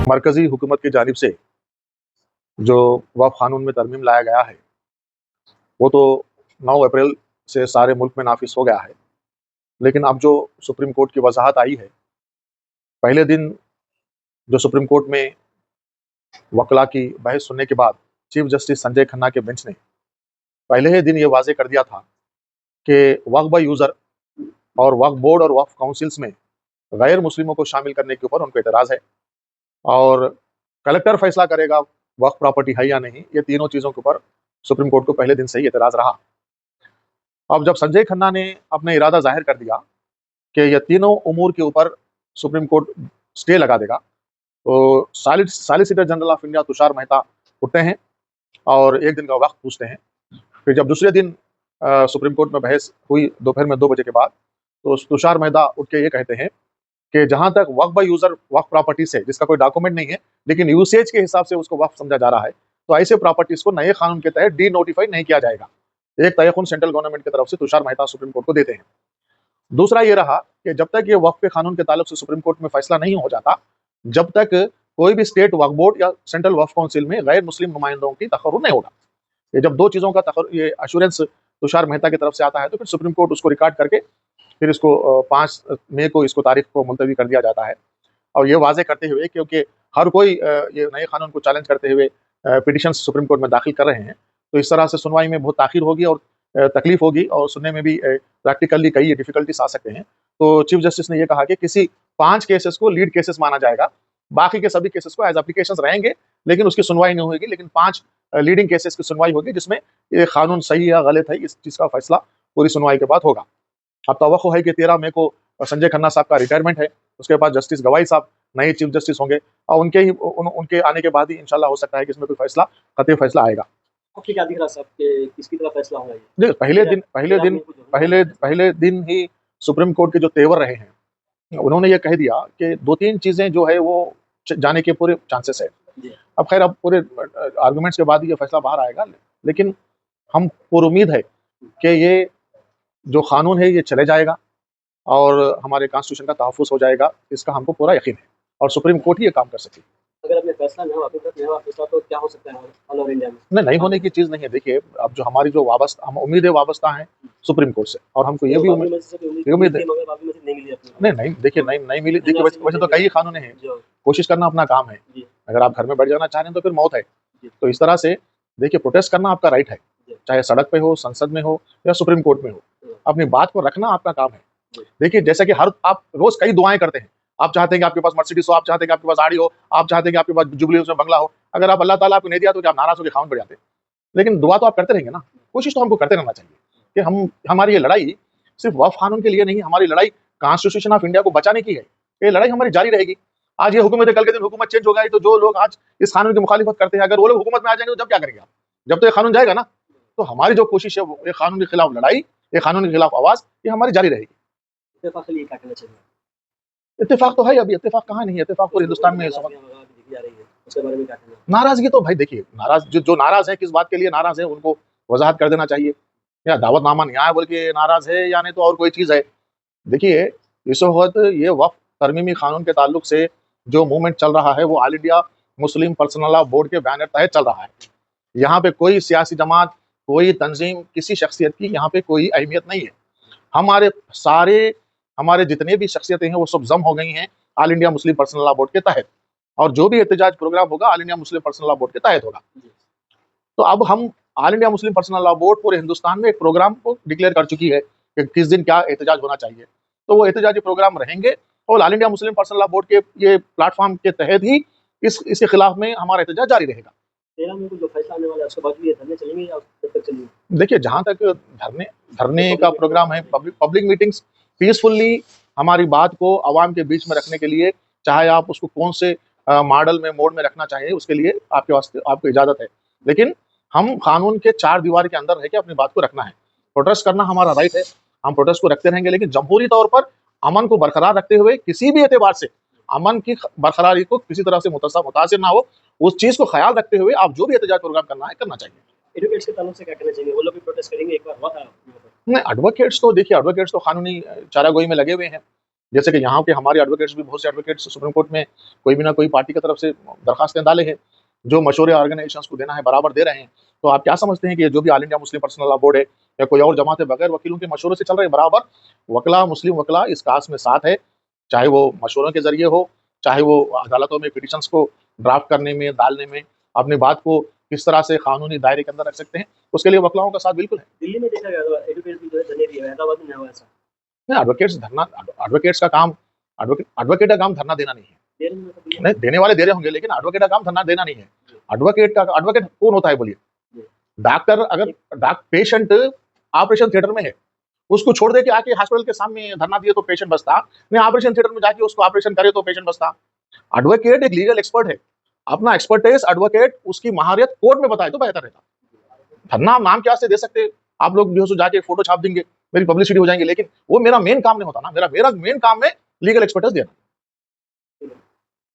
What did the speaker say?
मरकज़ी हुकूमत की जानिब से जो वक़्फ़ क़ानून में तरमीम लाया गया है, वो तो 9 अप्रैल से सारे मुल्क में नाफ़िज़ हो गया है। लेकिन अब जो सुप्रीम कोर्ट की वज़ाहत आई है, पहले दिन जो सुप्रीम कोर्ट में वकला की बहस सुनने के बाद चीफ़ जस्टिस संजय खन्ना के बेंच ने पहले ही दिन ये वाज़ेह कर दिया था कि वक्फ बाय यूज़र और वक्फ बोर्ड और वक्फ काउंसिल्स में गैर मुस्लिमों को शामिल करने के ऊपर उनको एतराज़ है और कलेक्टर फैसला करेगा वक्फ प्रॉपर्टी है या नहीं। ये तीनों चीज़ों के ऊपर सुप्रीम कोर्ट को पहले दिन से ही एतराज़ रहा। अब जब संजय खन्ना ने अपना इरादा ज़ाहिर कर दिया कि ये तीनों उमूर के ऊपर सुप्रीम कोर्ट स्टे लगा देगा, तो solicitor general of India Tushar Mehta उठते हैं और एक दिन का वक्त पूछते हैं। फिर जब दूसरे दिन सुप्रीम कोर्ट में बहस हुई दोपहर में 2 बजे के बाद, तो तुषार मेहता उठ के ये कहते हैं कि जहाँ तक वक्फ बाय यूज़र वक्फ प्रॉपर्टी से, जिसका कोई डॉक्यूमेंट नहीं है लेकिन यूसेज के हिसाब से उसको वक्फ समझा जा रहा है, तो ऐसे प्रॉपर्टीज को नए कानून के तहत डी नोटिफाई नहीं किया जाएगा। एक तयक़ुन सेंट्रल गवर्नमेंट की तरफ से तुषार मेहता सुप्रीम कोर्ट को देते हैं। दूसरा ये रहा कि जब तक ये वक्फ के कानून के ताल्लुक से सुप्रीम कोर्ट में फैसला नहीं हो जाता, जब तक कोई भी स्टेट वक्फ बोर्ड या सेंट्रल वक्फ काउंसिल में गैर मुस्लिम नुमाइंदों की तकर्रुर नहीं होगा। ये जब दो चीज़ों का ये अश्योरेंस तुषार मेहता की तरफ से आता है, तो फिर सुप्रीम कोर्ट उसको रिकॉर्ड करके फिर इसको 5 मई को इसको तारीख को मुलतवी कर दिया जाता है। और ये वाज़ेह करते हुए, क्योंकि हर कोई ये नए कानून को चैलेंज करते हुए पिटीशन सुप्रीम कोर्ट में दाखिल कर रहे हैं, तो इस तरह से सुनवाई में बहुत ताख़ीर होगी और तकलीफ होगी और सुनने में भी प्रैक्टिकली कई डिफिकल्टीज आ सकते हैं। तो चीफ जस्टिस ने यह कहा कि किसी 5 केसेस को लीड केसेस माना जाएगा, बाकी के सभी केसेस को एज एप्लीकेशंस रहेंगे, लेकिन उसकी सुनवाई नहीं होगी। लेकिन 5 लीडिंग केसेस की सुनवाई होगी, जिसमें ये कानून सही या गलत है, इस चीज़ का फैसला पूरी सुनवाई के बाद होगा। अब तवक्को है कि 13 मई को संजय खन्ना साहब का रिटायरमेंट है, उसके बाद जस्टिस गवाई साहब नए चीफ जस्टिस होंगे और उनके आने के बाद ही इंशाल्लाह हो सकता है कि इसमें कोई फैसला, कतई फैसला आएगा। आपको क्या दिख रहा साहब कि किसकी तरफ फैसला होगा ये? देखिए, पहले दिन ही सुप्रीम कोर्ट के जो तेवर रहे हैं, उन्होंने ये कह दिया कि 2-3 चीज़ें जो है वो जाने के पूरे चांसेस है। अब खैर, अब पूरे आर्गुमेंट्स के बाद ही ये फैसला बाहर आएगा, लेकिन हम पुरुम्मीद है कि ये जो कानून है ये चले जाएगा और हमारे कॉन्स्टिट्यूशन का तहफ़्फ़ुज़ हो जाएगा, इसका हमको पूरा यकीन है और सुप्रीम कोर्ट ही ये काम कर सकेगी। अगर अपने फैसला न हो, फैसला तो क्या हो सकता है ऑल ओवर इंडिया में? नहीं होने की चीज़ नहीं है। देखिए, अब जो हमारी जो हम उम्मीदें वाबस्ता हैं सुप्रीम कोर्ट से, और हमको ये भी उम्मीद है। नहीं, देखिए, नहीं मिली। देखिए, वैसे तो कई कानून हैं, कोशिश करना अपना काम है। अगर आप घर में बैठ जाना चाह रहे हैं तो फिर मौत है। तो इस तरह से देखिए, प्रोटेस्ट करना आपका राइट है, चाहे सड़क पे हो, संसद में हो या सुप्रीम कोर्ट में हो। अपनी बात को रखना आपका काम है। देखिए, जैसा कि आप रोज कई दुआएं करते हैं। आप चाहते हैं कि आपके पास मर्सिडीज हो, आप चाहते हैं कि आपके पास गाड़ी हो, आप चाहते हैं कि आपके पास जुबली में बंगला हो। अगर आप अल्लाह ताला आपको नहीं दिया तो क्या आप नाराज होकर खामन पड़ जाते हैं? लेकिन दुआ तो आप करते रहेंगे ना। कोशिश तो हमको करते रहना चाहिए कि हमारी ये लड़ाई सिर्फ वक्फ कानून के लिए नहीं, हमारी लड़ाई कॉन्स्टिट्यूशन ऑफ इंडिया को बचाने की है। ये लड़ाई हमारी जारी रहेगी। आज ये हुकूमत है, कल के दिन हुकूमत चेंज हो गई, तो जो लोग आज इस कानून की मुखालिफत करते हैं, अगर वो लोग हुकूमत में आ जाएंगे तो जब क्या करेंगे आप? जब तो ये कानून जाएगा ना। तो हमारी जो कोशिश है, ये कानून के खिलाफ लड़ाई, ये कानून के खिलाफ आवाज, ये हमारी जारी रहेगी। इत्तेफाक तो है, अभी इत्तेफाक कहाँ नहीं है, इत्तेफाक पूरे हिंदुस्तान में नाराजगी तो भाई देखिए, जो नाराज है, किस बात के लिए नाराज है, उनको वजाहत कर देना चाहिए। या दावतनामा नहीं आया बोल के नाराज है, या नहीं तो और कोई चीज है। देखिए, इस वक्त ये वक्फ तरमीमी कानून के ताल्लुक से जो मूवमेंट चल रहा है, वो all India Muslim personal law board के बैनर तहत चल रहा है। यहाँ पे कोई सियासी जमात, कोई तंजीम, किसी शख्सियत की यहाँ पे कोई अहमियत नहीं है। हमारे जितने भी शख्सियतें हैं वो सब जम हो गई हैं all India Muslim personal law board के तहत, और जो भी एहतजाज प्रोग्राम होगा all India Muslim personal law board के तहत होगा। तो अब हम all India Muslim personal law board पूरे हिंदुस्तान में एक प्रोग्राम को डिक्लेयर कर चुकी है कि किस दिन क्या एहतजाज होना चाहिए। तो वो एहतजाजी प्रोग्राम रहेंगे और all India Muslim personal law board के ये प्लेटफॉर्म के तहत ही इसके खिलाफ में हमारा एहतजाज जारी रहेगा। जो फैसला आने वाला है उसके बाद भी धरने चलेंगे या कब तक चलेंगे? देखिए, जहाँ तक धरने का प्रोग्राम है, पब्लिक मीटिंग्स पीसफुली हमारी बात को आवाम के बीच में रखने के लिए, चाहे आप उसको कौन से मॉडल में, मोड में रखना चाहिए, उसके लिए आपको इजाजत है। लेकिन हम कानून के 4 दीवार के अंदर रह के अपनी बात को रखना है। प्रोटेस्ट करना हमारा राइट है, हम प्रोटेस्ट को रखते रहेंगे, लेकिन जमहूरी तौर पर अमन को बरकरार रखते हुए, किसी भी एतबार से अमन की बरकरारी को किसी तरह से मुतासिर ना हो, उस चीज को ख्याल रखते हुए आप जो भी एहतजाज प्रोग्राम करना है, करना चाहिए। एडवोकेट्स के ताल्लुक से क्या कहना चाहिए? वो लोग भी प्रोटेस्ट करेंगे, एक बार हुआ था। नहीं, एडवोकेट्स तो देखिए, एडवोकेट्स तो कानूनी चारागोई में लगे हुए हैं। जैसे कि यहाँ के हमारे एडवोकेट्स भी, बहुत से एडवोकेट्स सुप्रीम कोर्ट में कोई भी ना कोई पार्टी की तरफ से दरखास्तें डाले हैं, जो मशवरे ऑर्गेनाइजेशंस को देना है बराबर दे रहे हैं। तो आप क्या समझते हैं कि ये जो भी all India Muslim personal law board है या कोई और जमात है, बगैर वकीलों के मशवरे से चल रहे हैं बराबर? वकला, मुस्लिम वकला इस कास में साथ है, चाहे वो मशवरों के जरिए हो, चाहे वो अदालतों में पिटिशंस को ड्राफ्ट करने में, डालने में, अपनी बात को किस तरह से कानूनी दायरे के अंदर रख सकते हैं, उसके लिए वकलाओं का साथ बिल्कुल है। दिल्ली में देखा गया था एडवोकेट्स भी जो है धरने दिए, हैदराबाद में नहीं हुआ ऐसा। नहीं, एडवोकेट्स का काम, एडवोकेट का काम धरना देना नहीं है। दे रहे हैं मतलब ये। नहीं, देने वाले दे रहे होंगे, लेकिन एडवोकेट का काम धरना देना नहीं है। एडवोकेट कौन होता है बोलिए? डॉक्टर, अगर पेशेंट ऑपरेशन थिएटर में है, उसको छोड़ दे के आके हॉस्पिटल के सामने धरना दिए तो पेशेंट बचता, नहीं ऑपरेशन थिएटर में जाके उसको ऑपरेशन करे तो पेशेंट बचता। एडवोकेट एक लीगल एक्सपर्ट है, अपना एक्सपर्टाइज एडवोकेट उसकी महारत कोर्ट में बताए तो बेहतर रहता। धरना नाम क्या से दे सकते, आप लोग जो है सो जाके फोटो छाप देंगे, मेरी पब्लिसिटी हो जाएंगे, लेकिन वो मेरा मेन काम नहीं होता ना। मेरा मेन काम है लीगल एक्सपर्टाइज देना।